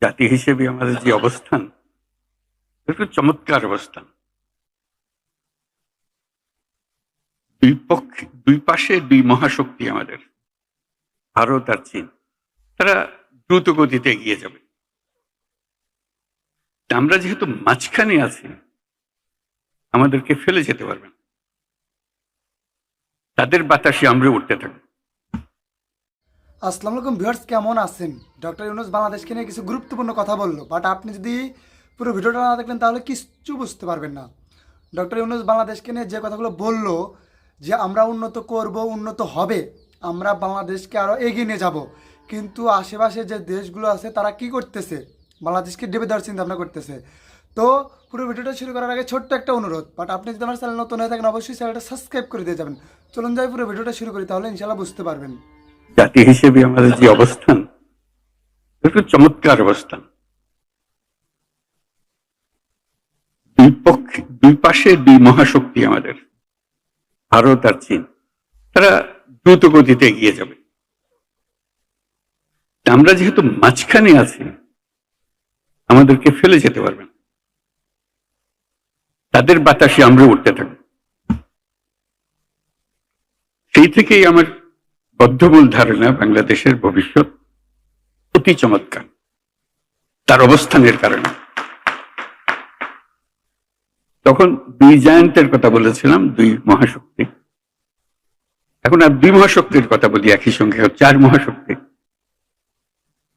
জাতি হিসেবে আমাদের যে অবস্থান, একটু চমৎকার অবস্থান। দুই পাশে দুই মহাশক্তি আমাদের, ভারত আর চীন, তারা দ্রুত গতিতে এগিয়ে যাবে। আমরা যেহেতু মাঝখানে আছি, আমাদেরকে ফেলে যেতে পারবেন, তাদের বাতাসে আমরা উঠতে থাকবো। আসসালামু আলাইকুম ভিউয়ার্স, কেমন আছেন? ডক্টর ইউনূস বাংলাদেশকে নিয়ে কিছু গুরুত্বপূর্ণ কথা বললো, বাট আপনি যদি পুরো ভিডিওটা না দেখলেন তাহলে কিচ্ছু বুঝতে পারবেন না। ডক্টর ইউনূস বাংলাদেশকে নিয়ে যে কথাগুলো বললো, যে আমরা উন্নত করব, উন্নত হবে, আমরা বাংলাদেশকে আরও এগিয়ে নিয়ে যাব, কিন্তু আশেপাশে যে দেশগুলো আছে তারা কি করতেছে? বাংলাদেশকে ডেবে দেওয়ার চিন্তা ভাবনা করতেছে। তো পুরো ভিডিওটা শুরু করার আগে ছোট্ট একটা অনুরোধ, বাট আপনি যদি আমার চ্যানেল নতুন হয়ে থাকেন অবশ্যই চ্যানেলটা সাবস্ক্রাইব করে দিয়ে যাবেন। চলুন যাই পুরো ভিডিওটা শুরু করি, তাহলে ইনশাল্লাহ বুঝতে পারবেন। জাতি হিসেবে আমাদের যে অবস্থান, একটু চমৎকার অবস্থান। দুই পাশে দুই মহাশক্তি আমাদের, ভারত আর চীন, তারা দ্রুত গতিতে এগিয়ে যাবে। আমরা যেহেতু মাঝখানে আছি, আমাদেরকে ফেলে যেতে পারবেন, তাদের বাতাসে আমরা উঠতে থাকবো। সেই থেকেই আমার বদ্ধমূল ধারণা বাংলাদেশের ভবিষ্যৎ অতি চমৎকার, তার অবস্থানের কারণে। তখন দুই জায়ান্টের কথা বলেছিলাম, দুই মহাশক্তি। এখন আর দুই মহাশক্তির কথা বলি একই সঙ্গে, চার মহাশক্তি।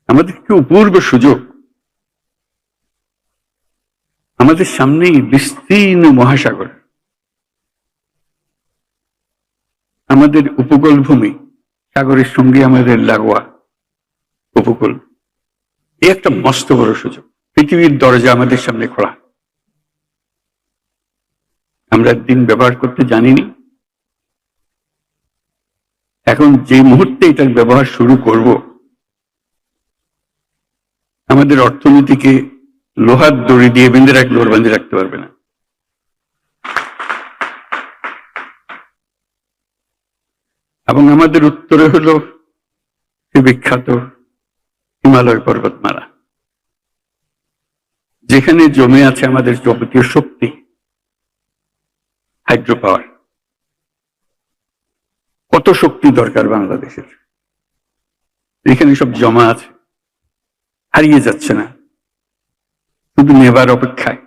আমাদের কি অপূর্ব সুযোগ! আমাদের সামনেই বিস্তীর্ণ মহাসাগর, আমাদের উপকূল ভূমি, সাগরের সঙ্গে আমাদের লাগোয়া উপকূল। এই একটা মস্ত বড় সুযোগ, পৃথিবীর দরজা আমাদের সামনে খোলা। আমরা একদিন ব্যবহার করতে জানিনি, এখন যে মুহূর্তে এটার ব্যবহার শুরু করব, আমাদের অর্থনীতিকে লোহার দড়ি দিয়ে বেঁধে রাখলে ওর বেঁধে রাখতে পারবে না। এবং আমাদের উত্তরে হলো বিখ্যাত হিমালয় পর্বতমালা, যেখানে জমে আছে আমাদের যাবতীয় শক্তি, হাইড্রো পাওয়ার। কত শক্তি দরকার বাংলাদেশের, এখানে সব জমা আছে, হারিয়ে যাচ্ছে না, শুধু নেবার অপেক্ষায়।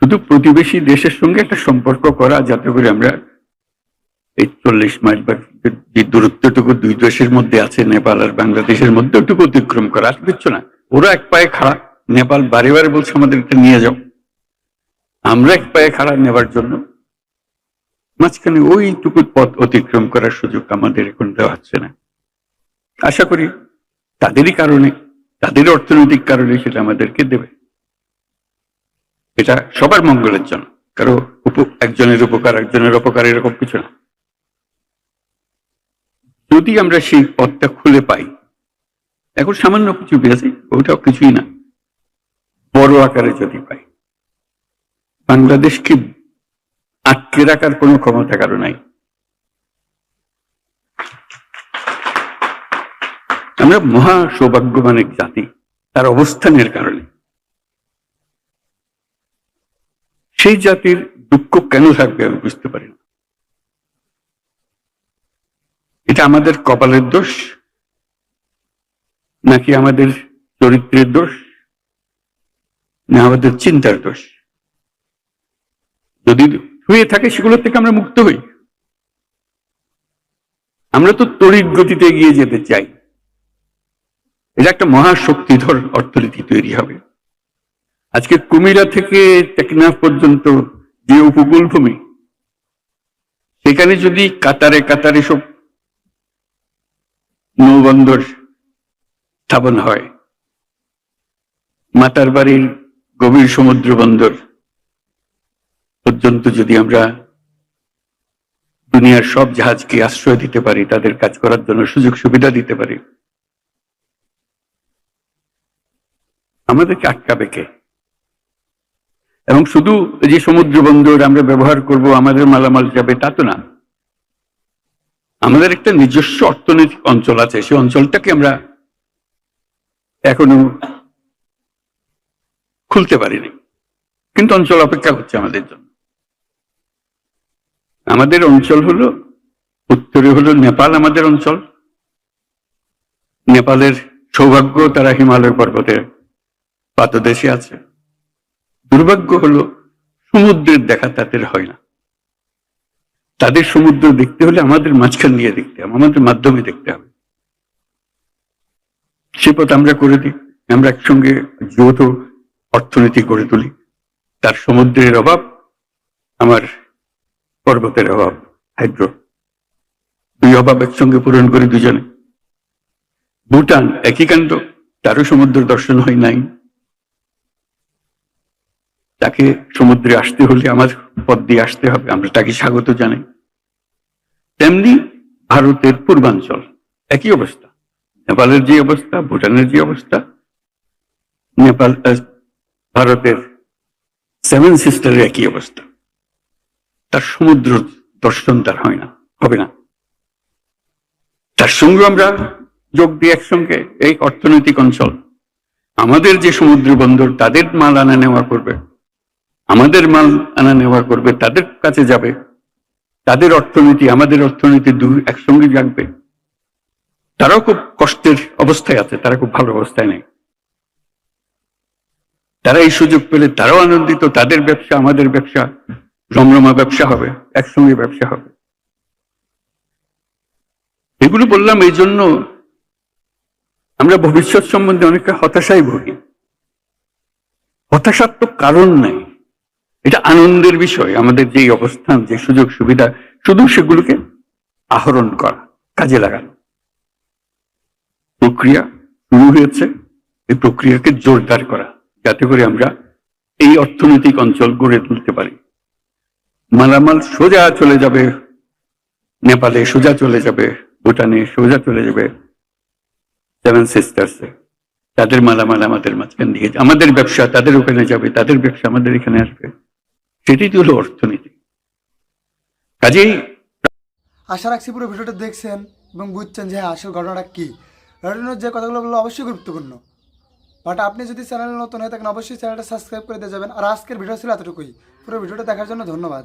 শুধু প্রতিবেশী দেশের সঙ্গে একটা সম্পর্ক করা, যাতে করে আমরা এই 40 মাইল বা যে দূরত্বটুকু দুই দেশের মধ্যে আছে, নেপাল আর বাংলাদেশের মধ্যে, ওটুকু অতিক্রম করা। আর কিচ্ছু না। ওরা এক পায়ে খাড়া, নেপাল বারে বারে বলছে আমাদের এটা নিয়ে যাও, আমরা এক পায়ে খাড়া নেবার জন্য। মাঝখানে ওইটুকু পথ অতিক্রম করার সুযোগ আমাদের এখন দেওয়া হচ্ছে না। আশা করি তাদেরই কারণে, তাদের অর্থনৈতিক কারণে সেটা আমাদেরকে দেবে। এটা সবার মঙ্গলের জন্য, কারো একজনের উপকার একজনের অপকার, এরকম কিছু না। যদি আমরা সেই পথটা খুলে পাই, এখন সামান্য কিছু পেয়েছি, ওটাও কিছুই না, বড় আকারে যদি পাই, বাংলাদেশকে আটকে রাখার কোনো ক্ষমতা কারো নাই। আমরা মহা সৌভাগ্যবান এক জাতি, তার অবস্থানের কারণে। সেই জাতির দুঃখ কেন থাকবে আমি বুঝতে পারি না। এটা আমাদের কপালের দোষ, নাকি আমাদের চরিত্রের দোষ, না আমাদের চিন্তার দোষ? যদি হয়ে থাকে সেগুলো থেকে আমরা মুক্ত হই। আমরা তো তড়িৎ গতিতে এগিয়ে যেতে চাই। এটা একটা মহাশক্তিধর অর্থনীতি তৈরি হবে। আজকে কুমিরা থেকে টেকনাফ পর্যন্ত যে উপকূল ভূমি, সেখানে যদি কাতারে কাতারে সব নৌবন্দর স্থাপন হয়, মাতার বাড়ির গভীর সমুদ্র বন্দর পর্যন্ত যদি আমরা দুনিয়ার সব জাহাজকে আশ্রয় দিতে পারি, তাদের কাজ করার জন্য সুযোগ সুবিধা দিতে পারি, আমাদেরকে আটকাবে কে? এবং শুধু যে সমুদ্র বন্দর আমরা ব্যবহার করব, আমাদের মালামাল যাবে, তা তো না। আমাদের একটা নিজস্ব অর্থনৈতিক অঞ্চল আছে, সেই অঞ্চলটাকে আমরা এখনো খুলতে পারিনি, কিন্তু অঞ্চল অপেক্ষা করছে আমাদের জন্য। আমাদের অঞ্চল হলো, উত্তরে হলো নেপাল আমাদের অঞ্চল। নেপালের সৌভাগ্য, তারা হিমালয় পর্বতের পাদদেশে আছে। দুর্ভাগ্য হলো সমুদ্রের দেখা তাদের হয় না। তাদের সমুদ্র দেখতে হলে আমাদের মাঝখান দিয়ে দেখতে হবে, আমাদের মাধ্যমে দেখতে হবে। সে পথ আমরা করে দিই, আমরা একসঙ্গে যৌথ অর্থনীতি গড়ে তুলি। তার সমুদ্রের অভাব, আমার পর্বতের অভাব, হাইড্রো, দুই অভাব একসঙ্গে পূরণ করে দুজনে। ভুটান একই কাণ্ড, তারও সমুদ্র দর্শন হয় নাই। তাকে সমুদ্রে আসতে হলে আমার পথ দিয়ে আসতে হবে, আমরা তাকে স্বাগত জানাই। তেমনি ভারতের পূর্বাঞ্চল একই অবস্থা, নেপালের যে অবস্থা, ভুটানের যে অবস্থা, নেপাল ভারতের সেভেন সিস্টারের একই অবস্থা। তার সমুদ্র দর্শন তার হয় না, হবে না। তার সঙ্গে আমরা যোগ দিয়ে একসঙ্গে এই অর্থনৈতিক অঞ্চল, আমাদের যে সমুদ্র বন্দর, তাদের মাল আনা নেওয়া করবে, আমাদের মাল আনা নেওয়া করবে, তাদের কাছে যাবে, তাদের অর্থনীতি আমাদের অর্থনীতি দুই একসঙ্গে জাগবে। তারাও খুব কষ্টের অবস্থায় আছে, তারা খুব ভালো অবস্থায় নেই। তারা এই সুযোগ পেলে তারাও আনন্দিত, তাদের ব্যবসা আমাদের ব্যবসা, রমরমা ব্যবসা হবে, একসঙ্গে ব্যবসা হবে। এগুলো বললাম এই জন্য, আমরা ভবিষ্যৎ সম্বন্ধে অনেকটা হতাশায় ভুগি। হতাশার তো কারণ নাই, এটা আনন্দের বিষয়। আমাদের যে অবস্থান, যে সুযোগ সুবিধা, শুধু সেগুলোকে আহরণ করা, কাজে লাগানো। প্রক্রিয়া শুরু হয়েছে, এই প্রক্রিয়াকে জোরদার করা, যাতে করে আমরা এই অর্থনৈতিক অঞ্চল গড়ে তুলতে পারি। মালামাল সোজা চলে যাবে নেপালে, সোজা চলে যাবে ভুটানে, সোজা চলে যাবে সেভেন সিস্টার্সে। তাদের মালামাল আমাদের মাঝখান দিয়ে, আমাদের ব্যবসা তাদের ওখানে যাবে, তাদের ব্যবসা আমাদের এখানে আসবে। সেটাই তো হলো অর্থনীতি। কাজেই আশা রাখছি পুরো ভিডিওটা দেখছেন এবং বুঝছেন যে হ্যাঁ আসল ঘটনাটা কী। রটনের যে কথাগুলো বললো অবশ্যই গুরুত্বপূর্ণ। বাট আপনি যদি চ্যানেল নতুন হয়ে থাকেন অবশ্যই চ্যানেলটা সাবস্ক্রাইব করে দিয়ে যাবেন। আর আজকের ভিডিও ছিল এতটুকুই। পুরো ভিডিওটা দেখার জন্য ধন্যবাদ।